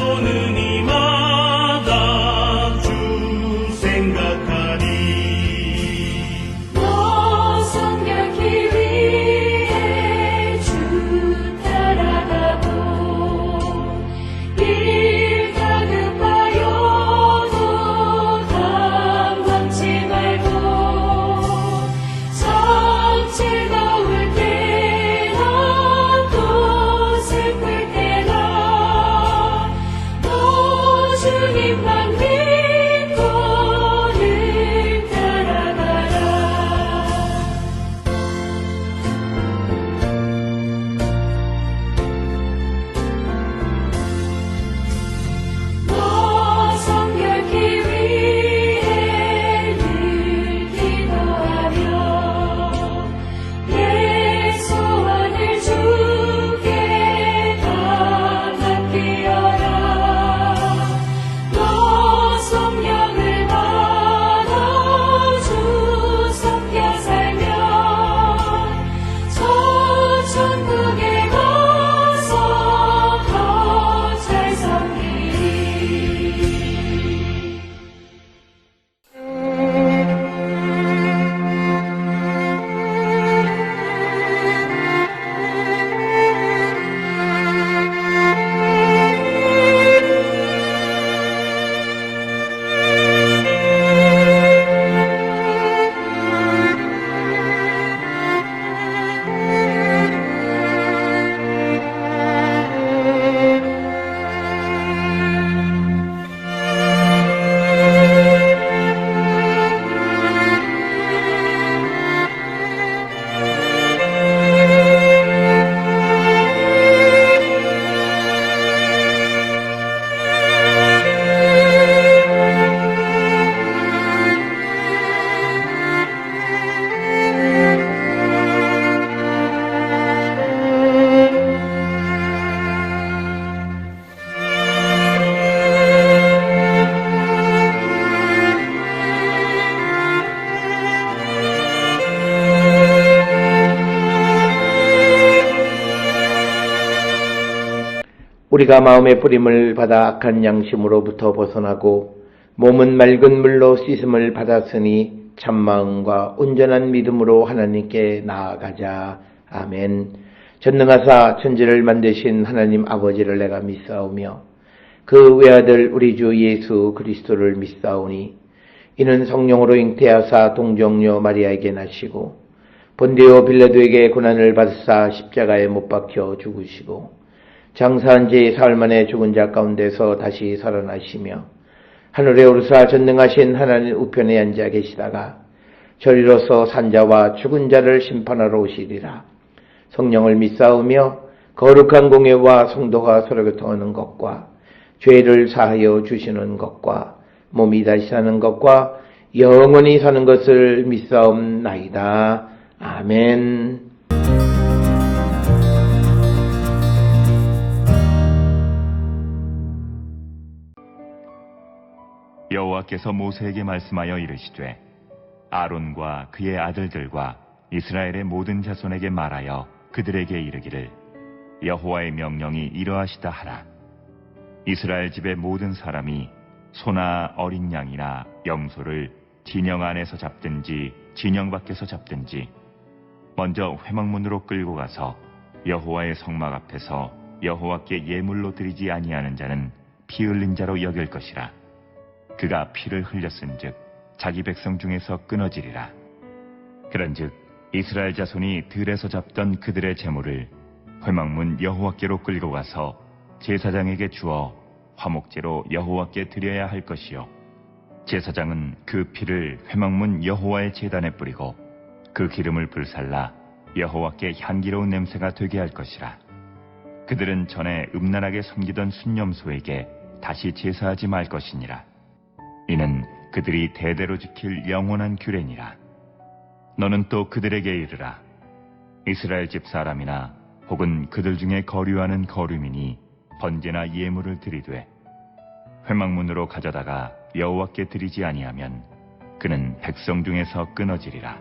보는 이마다 주 생각하리. 너 성결케 위해 주 따라가고 일 다급하여도 당황치 말고 참 즐거울 때나 또 슬플 때나 너 주님만 믿고는 따라가라. 너 성결케 위해 늘 기도하며 내 소원을 주께 다 맡기어라. 너 성령을 받아 주 섬겨 살면 저 천국에 가서 더 잘 섬기리. 우리가 마음의 뿌림을 받아 악한 양심으로부터 벗어나고 몸은 맑은 물로 씻음을 받았으니 참마음과 온전한 믿음으로 하나님께 나아가자. 아멘. 전능하사 천지를 만드신 하나님 아버지를 내가 믿사오며 그 외아들 우리 주 예수 그리스도를 믿사오니 이는 성령으로 잉태하사 동정녀 마리아에게 나시고 본디오 빌라도에게 고난을 받으사 십자가에 못 박혀 죽으시고 장사한 지 사흘 만에 죽은 자 가운데서 다시 살아나시며 하늘에 오르사 전능하신 하나님 우편에 앉아 계시다가 저리로서 산자와 죽은 자를 심판하러 오시리라. 성령을 믿사오며 거룩한 공예와 성도가 서로 교통하는 것과 죄를 사하여 주시는 것과 몸이 다시 사는 것과 영원히 사는 것을 믿사옵나이다. 아멘. 여호와께서 모세에게 말씀하여 이르시되 아론과 그의 아들들과 이스라엘의 모든 자손에게 말하여 그들에게 이르기를 여호와의 명령이 이러하시다 하라. 이스라엘 집의 모든 사람이 소나 어린 양이나 염소를 진영 안에서 잡든지 진영 밖에서 잡든지 먼저 회막문으로 끌고 가서 여호와의 성막 앞에서 여호와께 예물로 드리지 아니하는 자는 피 흘린 자로 여길 것이라. 그가 피를 흘렸은즉 자기 백성 중에서 끊어지리라. 그런즉 이스라엘 자손이 들에서 잡던 그들의 제물을 회막문 여호와께로 끌고 가서 제사장에게 주어 화목제로 여호와께 드려야 할 것이요 제사장은 그 피를 회막문 여호와의 제단에 뿌리고 그 기름을 불살라 여호와께 향기로운 냄새가 되게 할 것이라. 그들은 전에 음란하게 섬기던 순념소에게 다시 제사하지 말 것이니라. 이는 그들이 대대로 지킬 영원한 규례니라. 너는 또 그들에게 이르라. 이스라엘 집 사람이나 혹은 그들 중에 거류하는 거류민이 번제나 예물을 드리되 회막문으로 가져다가 여호와께 드리지 아니하면 그는 백성 중에서 끊어지리라.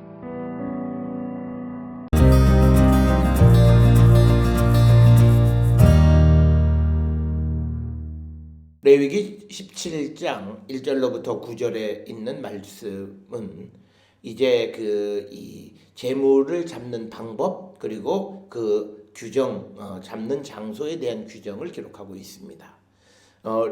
레위기 17장 1절로부터 9절에 있는 말씀은 이제 이 재물을 잡는 방법 그리고 그 규정, 잡는 장소에 대한 규정을 기록하고 있습니다.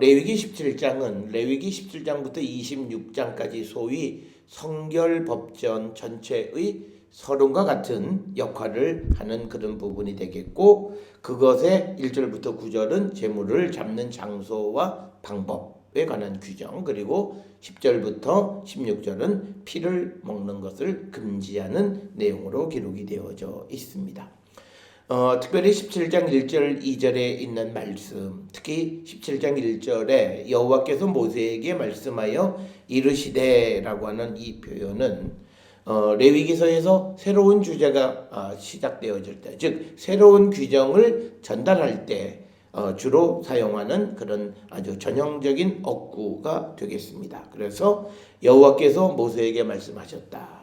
레위기 17장은 레위기 17장부터 26장까지 소위 성결법전 전체의 서론과 같은 역할을 하는 그런 부분이 되겠고, 그것의 1절부터 9절은 재물을 잡는 장소와 방법에 관한 규정, 그리고 10절부터 16절은 피를 먹는 것을 금지하는 내용으로 기록이 되어져 있습니다. 특별히 17장 1절 2절에 있는 말씀, 특히 17장 1절에 여호와께서 모세에게 말씀하여 이르시되라고 하는 이 표현은 레위기서에서 새로운 주제가 시작되어질 때, 즉 새로운 규정을 전달할 때 주로 사용하는 그런 아주 전형적인 어구가 되겠습니다. 그래서 여호와께서 모세에게 말씀하셨다.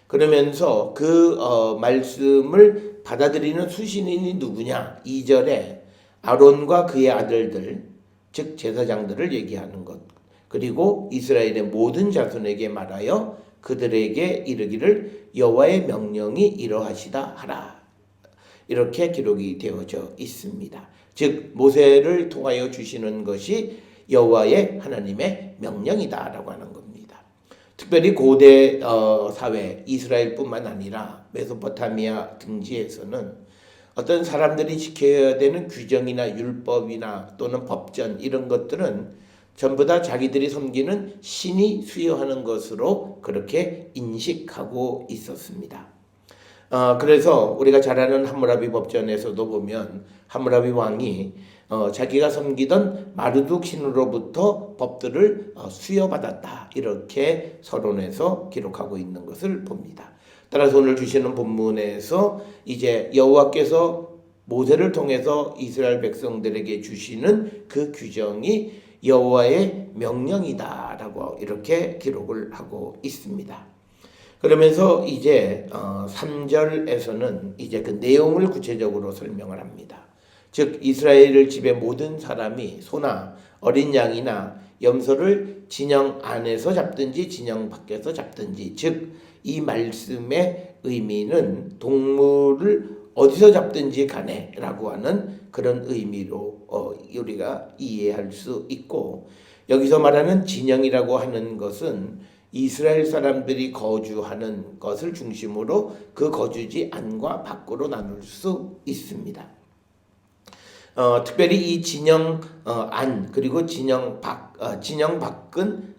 그러면서 그 말씀을 받아들이는 수신인이 누구냐? 2절에 아론과 그의 아들들, 즉 제사장들을 얘기하는 것, 그리고 이스라엘의 모든 자손에게 말하여 그들에게 이르기를 여호와의 명령이 이러하시다 하라. 이렇게 기록이 되어져 있습니다. 즉 모세를 통하여 주시는 것이 여호와의 하나님의 명령이다라고 하는 겁니다. 특별히 고대 사회 이스라엘뿐만 아니라 메소포타미아 등지에서는 어떤 사람들이 지켜야 되는 규정이나 율법이나 또는 법전 이런 것들은 전부 다 자기들이 섬기는 신이 수여하는 것으로 그렇게 인식하고 있었습니다. 그래서 우리가 잘 아는 함무라비 법전에서도 보면 함무라비 왕이 자기가 섬기던 마르둑 신으로부터 법들을 수여받았다, 이렇게 서론에서 기록하고 있는 것을 봅니다. 따라서 오늘 주시는 본문에서 이제 여호와께서 모세를 통해서 이스라엘 백성들에게 주시는 그 규정이 여호와의 명령이다라고 이렇게 기록을 하고 있습니다. 그러면서 이제 3절에서는 이제 그 내용을 구체적으로 설명을 합니다. 즉 이스라엘 집의 모든 사람이 소나 어린 양이나 염소를 진영 안에서 잡든지 진영 밖에서 잡든지, 즉 이 말씀의 의미는 동물을 어디서 잡든지 간에라고 하는 그런 의미로 우리가 이해할 수 있고, 여기서 말하는 진영이라고 하는 것은 이스라엘 사람들이 거주하는 것을 중심으로 그 거주지 안과 밖으로 나눌 수 있습니다. 특별히 이 진영 안 그리고 진영 밖은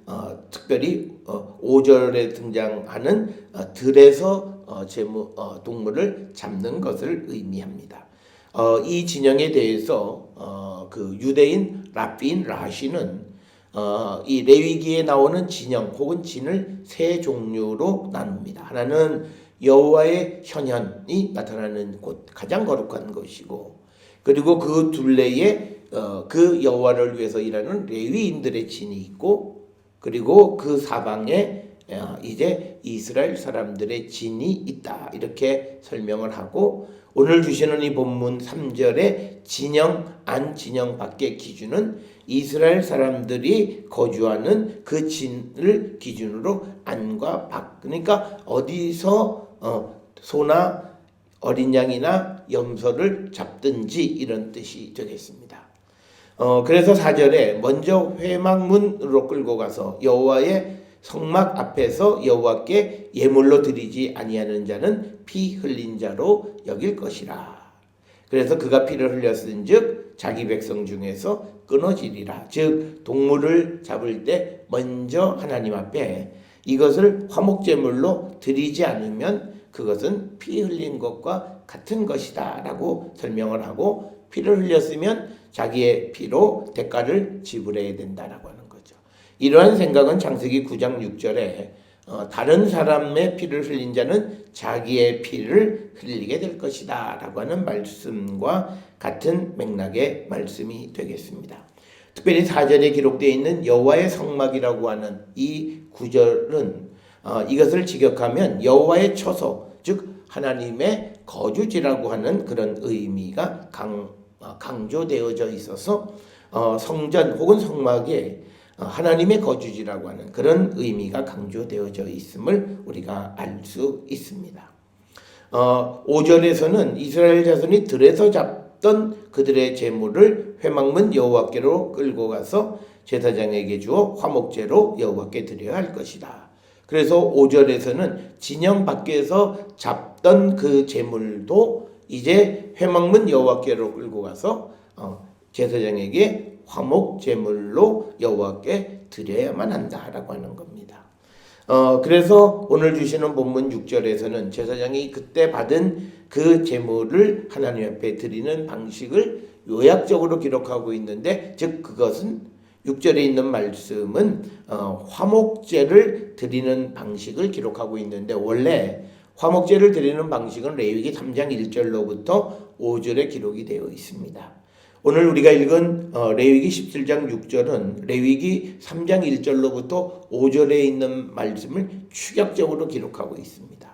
특별히 5절에 등장하는 들에서 동물을 잡는 것을 의미합니다. 이 진영에 대해서 그 유대인 랍비인 라시는 이 레위기에 나오는 진영 혹은 진을 세 종류로 나눕니다. 하나는 여호와의 현현이 나타나는 곳, 가장 거룩한 것이고, 그리고 그 둘레에 그 여호와를 위해서 일하는 레위인들의 진이 있고, 그리고 그 사방에 이제 이스라엘 사람들의 진이 있다, 이렇게 설명을 하고, 오늘 주시는 이 본문 3절의 진영 안 진영 밖의 기준은 이스라엘 사람들이 거주하는 그 진을 기준으로 안과 밖, 그러니까 어디서 소나 어린 양이나 염소를 잡든지 이런 뜻이 되겠습니다. 그래서 4절에 먼저 회막문으로 끌고 가서 여호와의 성막 앞에서 여호와께 예물로 드리지 아니하는 자는 피 흘린 자로 여길 것이라. 그래서 그가 피를 흘렸은즉 자기 백성 중에서 끊어지리라. 즉 동물을 잡을 때 먼저 하나님 앞에 이것을 화목제물로 드리지 않으면 그것은 피 흘린 것과 같은 것이다 라고 설명을 하고, 피를 흘렸으면 자기의 피로 대가를 지불해야 된다라고 하는 거죠. 이러한 생각은 창세기 9장 6절에 다른 사람의 피를 흘린 자는 자기의 피를 흘리게 될 것이다 라고 하는 말씀과 같은 맥락의 말씀이 되겠습니다. 특별히 4절에 기록되어 있는 여호와의 성막이라고 하는 이 구절은 이것을 직역하면 여호와의 처소, 즉 하나님의 거주지라고 하는 그런 의미가 강조되어져 있어서 성전 혹은 성막에 하나님의 거주지라고 하는 그런 의미가 강조되어져 있음을 우리가 알 수 있습니다. 5절에서는 이스라엘 자손이 들에서 잡던 그들의 제물을 회막문 여호와께로 끌고 가서 제사장에게 주어 화목제로 여호와께 드려야 할 것이다. 그래서 5절에서는 진영 밖에서 잡던 그 제물도 이제 회막문 여호와께로 끌고 가서 제사장에게 화목 제물로 여호와께 드려야만 한다라고 하는 겁니다. 그래서 오늘 주시는 본문 6절에서는 제사장이 그때 받은 그 제물을 하나님 앞에 드리는 방식을 요약적으로 기록하고 있는데, 즉 그것은 6절에 있는 말씀은 화목제를 드리는 방식을 기록하고 있는데, 원래 화목제를 드리는 방식은 레위기 3장 1절로부터 5절에 기록이 되어 있습니다. 오늘 우리가 읽은 레위기 17장 6절은 레위기 3장 1절로부터 5절에 있는 말씀을 축약적으로 기록하고 있습니다.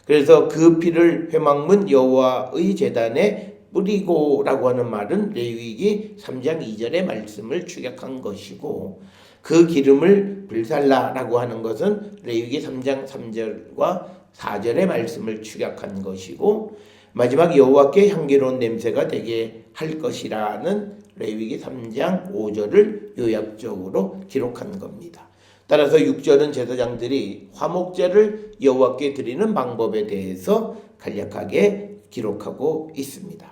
그래서 그 피를 회막문 여호와의 제단에 뿌리고라고 하는 말은 레위기 3장 2절의 말씀을 축약한 것이고, 그 기름을 불살라라고 하는 것은 레위기 3장 3절과 4절의 말씀을 축약한 것이고, 마지막 여호와께 향기로운 냄새가 되게 할 것이라는 레위기 3장 5절을 요약적으로 기록한 겁니다. 따라서 6절은 제사장들이 화목제를 여호와께 드리는 방법에 대해서 간략하게 기록하고 있습니다.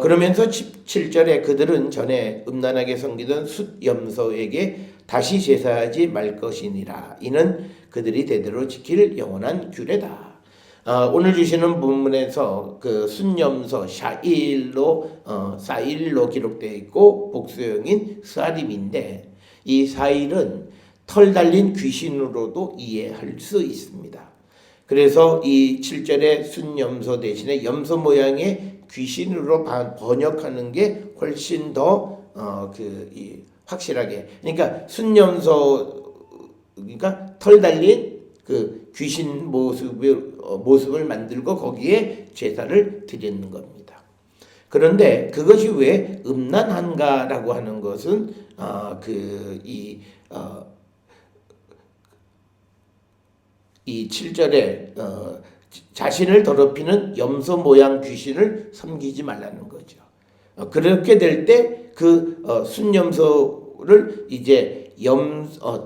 그러면서 17절에 그들은 전에 음란하게 섬기던 숫염소에게 다시 제사하지 말 것이니라. 이는 그들이 대대로 지킬 영원한 규례다. 오늘 주시는 본문에서 그 숫염소 사일로 기록되어 있고 복수형인 스아림인데, 이 사일은 털 달린 귀신으로도 이해할 수 있습니다. 그래서 이 7절의 숫염소 대신에 염소 모양의 귀신으로 번역하는 게 훨씬 더 확실하게, 그러니까 숫염소, 그러니까 털 달린 그 귀신 모습을 만들고 거기에 제사를 드리는 겁니다. 그런데 그것이 왜 음란한가라고 하는 것은 이 7절에 자신을 더럽히는 염소 모양 귀신을 섬기지 말라는 거죠. 그렇게 될 때 그 순염소를 이제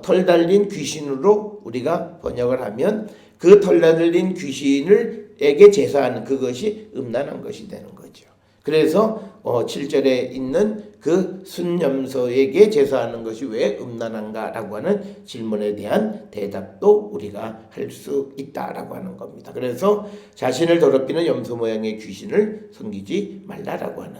털 달린 귀신으로 우리가 번역을 하면 그 털 달린 귀신에게 제사하는 그것이 음란한 것이 되는 거죠. 그래서 7절에 있는 그 순염소에게 제사하는 것이 왜 음란한가라고 하는 질문에 대한 대답도 우리가 할 수 있다라고 하는 겁니다. 그래서 자신을 더럽히는 염소 모양의 귀신을 섬기지 말라라고 하는,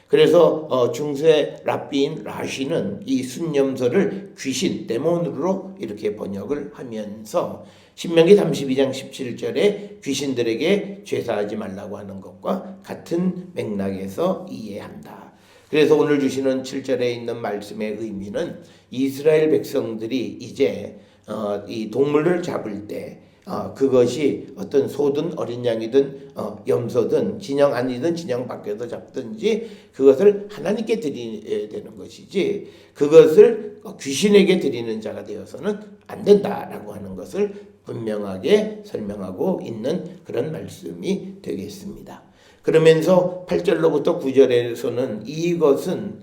그래서 중세 랍비인 라시는 이 순염소를 귀신, 데몬으로 이렇게 번역을 하면서 신명기 32장 17절에 귀신들에게 제사하지 말라고 하는 것과 같은 맥락에서 이해한다. 그래서 오늘 주시는 7절에 있는 말씀의 의미는 이스라엘 백성들이 이제 이 동물을 잡을 때 그것이 어떤 소든 어린 양이든 염소든 진영 안이든 진영 밖에서 잡든지 그것을 하나님께 드려야 되는 것이지, 그것을 귀신에게 드리는 자가 되어서는 안 된다라고 하는 것을 분명하게 설명하고 있는 그런 말씀이 되겠습니다. 그러면서 8절로부터 9절에서는 이것은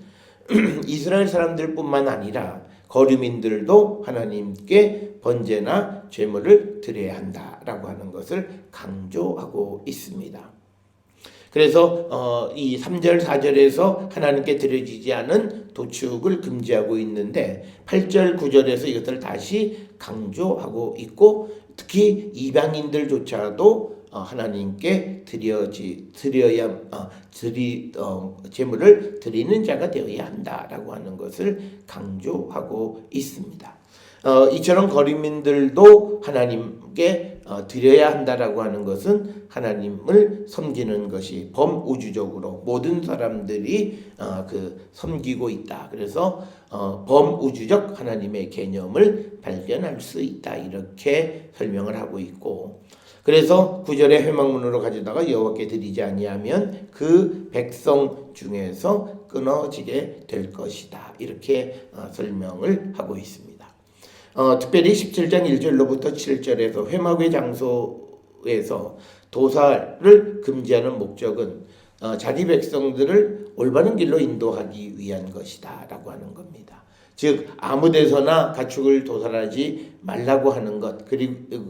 이스라엘 사람들뿐만 아니라 거류민들도 하나님께 번제나 제물을 드려야 한다라고 하는 것을 강조하고 있습니다. 그래서 이 3절 4절에서 하나님께 드려지지 않은 도축을 금지하고 있는데 8절 9절에서 이것을 다시 강조하고 있고, 특히 이방인들조차도 하나님께 제물을 드리는 자가 되어야 한다라고 하는 것을 강조하고 있습니다. 이처럼 거류민들도 하나님께 드려야 한다라고 하는 것은 하나님을 섬기는 것이 범우주적으로 모든 사람들이 섬기고 있다. 그래서 범우주적 하나님의 개념을 발견할 수 있다. 이렇게 설명을 하고 있고, 그래서 9절에 회막문으로 가져다가 여호와께 드리지 아니하면 그 백성 중에서 끊어지게 될 것이다. 이렇게 설명을 하고 있습니다. 특별히 17장 1절로부터 7절에서 회막의 장소에서 도사를 금지하는 목적은 자기 백성들을 올바른 길로 인도하기 위한 것이다 라고 하는 겁니다. 즉 아무 데서나 가축을 도살하지 말라고 하는 것, 그리고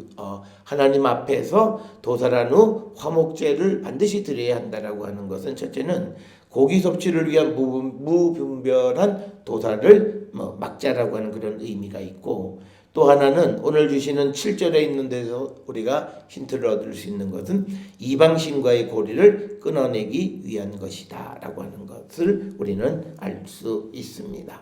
하나님 앞에서 도살한 후 화목제를 반드시 드려야 한다라고 하는 것은, 첫째는 고기 섭취를 위한 무분별한 도살을 막자라고 하는 그런 의미가 있고, 또 하나는 오늘 주시는 7절에 있는 데서 우리가 힌트를 얻을 수 있는 것은 이방신과의 고리를 끊어내기 위한 것이다 라고 하는 것을 우리는 알 수 있습니다.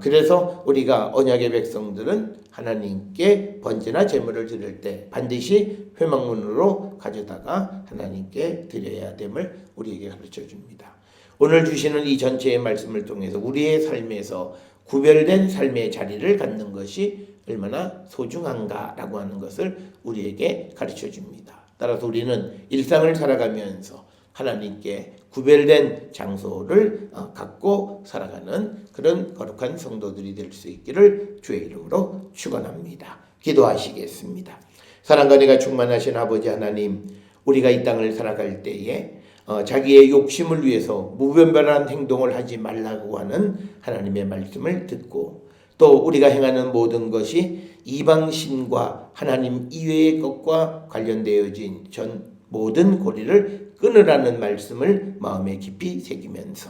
그래서 우리가 언약의 백성들은 하나님께 번제나 제물을 드릴 때 반드시 회막문으로 가져다가 하나님께 드려야 됨을 우리에게 가르쳐 줍니다. 오늘 주시는 이 전체의 말씀을 통해서 우리의 삶에서 구별된 삶의 자리를 갖는 것이 얼마나 소중한가라고 하는 것을 우리에게 가르쳐 줍니다. 따라서 우리는 일상을 살아가면서 하나님께 구별된 장소를 갖고 살아가는 그런 거룩한 성도들이 될 수 있기를 주의 이름으로 축원합니다. 기도하시겠습니다. 사랑과 은혜가 충만하신 아버지 하나님, 우리가 이 땅을 살아갈 때에 자기의 욕심을 위해서 무분별한 행동을 하지 말라고 하는 하나님의 말씀을 듣고, 또 우리가 행하는 모든 것이 이방신과 하나님 이외의 것과 관련되어진 전 모든 고리를 끊으라는 말씀을 마음에 깊이 새기면서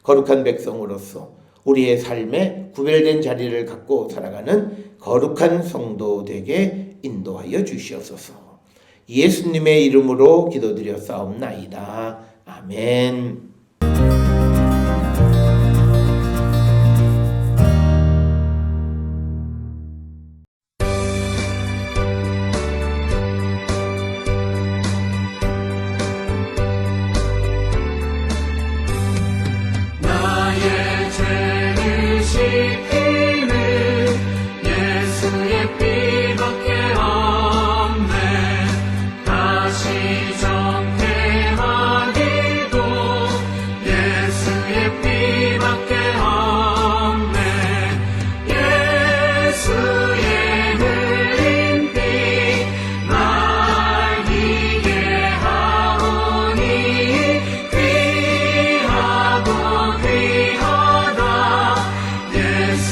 거룩한 백성으로서 우리의 삶에 구별된 자리를 갖고 살아가는 거룩한 성도 되게 인도하여 주시옵소서. 예수님의 이름으로 기도드렸사옵나이다. 아멘. 나의 죄를 씻기는 예수의 피밖에 없네. 다시 정죄하기도 예수의 피밖에 없네. 예수의 흘린 피 날 이게 하오니 귀하고 귀하다. 예수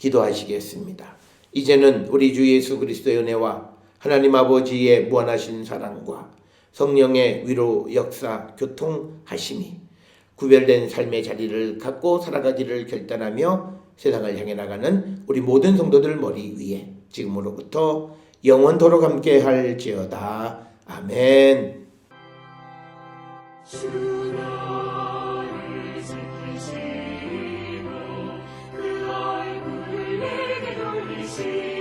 기도하시겠습니다. 이제는 우리 주 예수 그리스도의 은혜와 하나님 아버지의 무한하신 사랑과 성령의 위로 역사 교통하심이 구별된 삶의 자리를 갖고 살아가기를 결단하며 세상을 향해 나가는 우리 모든 성도들 머리 위에 지금으로부터 영원토록 함께 할지어다. 아멘. 주 너를 지키시고 그 얼굴을 내게 돌리시고